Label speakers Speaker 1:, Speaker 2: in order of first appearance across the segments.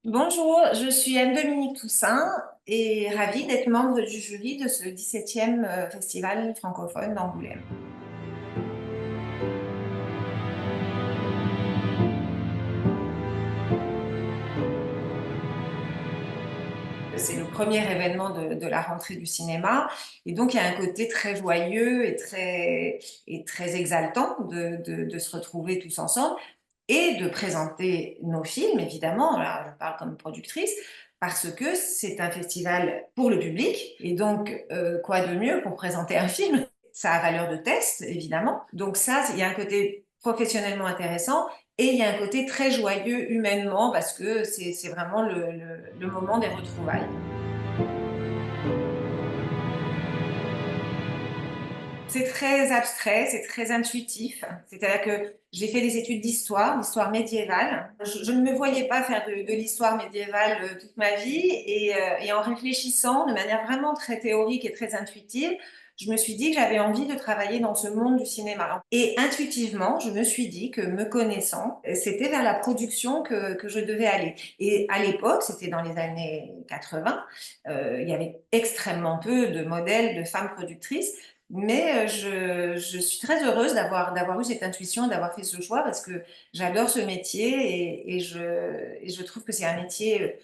Speaker 1: Bonjour, je suis Anne-Dominique Toussaint et ravie d'être membre du jury de ce 17e festival francophone d'Angoulême. C'est le premier événement de la rentrée du cinéma et donc il y a un côté très joyeux et très exaltant de se retrouver tous ensemble et de présenter nos films, évidemment. Là, je parle comme productrice, parce que c'est un festival pour le public. Et donc, quoi de mieux pour présenter un film? Ça a valeur de test, évidemment. Donc ça, il y a un côté professionnellement intéressant et il y a un côté très joyeux humainement, parce que c'est vraiment le moment des retrouvailles. C'est très abstrait, c'est très intuitif. C'est-à-dire que j'ai fait des études d'histoire médiévale. Je ne me voyais pas faire de l'histoire médiévale toute ma vie et en réfléchissant de manière vraiment très théorique et très intuitive, je me suis dit que j'avais envie de travailler dans ce monde du cinéma. Et intuitivement, je me suis dit que me connaissant, c'était vers la production que je devais aller. Et à l'époque, c'était dans les années 80, il y avait extrêmement peu de modèles de femmes productrices. Mais je suis très heureuse d'avoir eu cette intuition, d'avoir fait ce choix parce que j'adore ce métier et je trouve que c'est un métier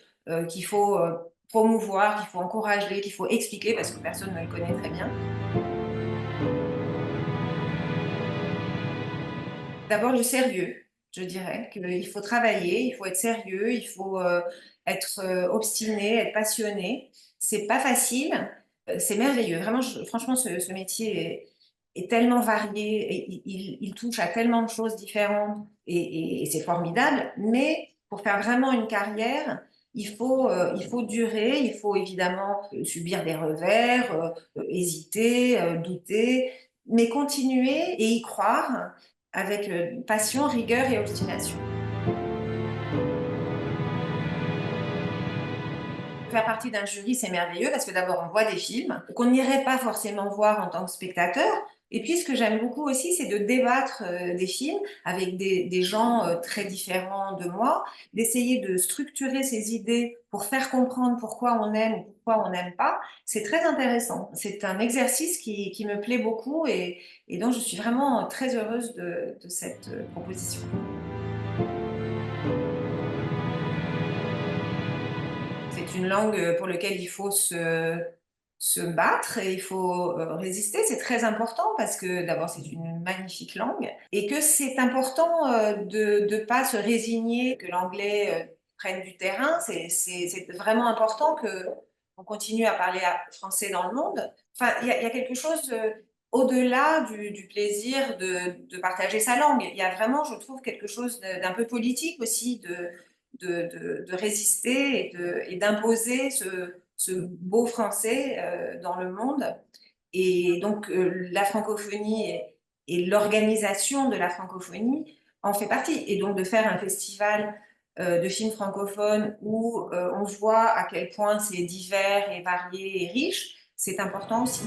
Speaker 1: qu'il faut promouvoir, qu'il faut encourager, qu'il faut expliquer parce que personne ne le connaît très bien. D'abord, le sérieux, je dirais qu'il faut travailler, il faut être sérieux, il faut être obstiné, être passionné. C'est pas facile, c'est merveilleux. Vraiment, franchement, ce métier est tellement varié, et il touche à tellement de choses différentes et c'est formidable. Mais pour faire vraiment une carrière, il faut durer, il faut évidemment subir des revers, hésiter, douter, mais continuer et y croire avec passion, rigueur et obstination. Faire partie d'un jury, c'est merveilleux parce que d'abord, on voit des films qu'on n'irait pas forcément voir en tant que spectateur. Et puis, ce que j'aime beaucoup aussi, c'est de débattre des films avec des gens très différents de moi, d'essayer de structurer ces idées pour faire comprendre pourquoi on aime ou pourquoi on n'aime pas. C'est très intéressant. C'est un exercice qui me plaît beaucoup et donc je suis vraiment très heureuse de cette proposition. C'est une langue pour laquelle il faut se battre et il faut résister. C'est très important parce que d'abord, c'est une magnifique langue et que c'est important de ne pas se résigner que l'anglais prenne du terrain. C'est vraiment important qu'on continue à parler français dans le monde. Enfin, il y a quelque chose au-delà du plaisir de partager sa langue. Il y a vraiment, je trouve, quelque chose d'un peu politique aussi de résister et d'imposer ce beau français dans le monde. Et donc, la francophonie et l'organisation de la francophonie en fait partie. Et donc, de faire un festival de films francophones où on voit à quel point c'est divers et varié et riche, c'est important aussi.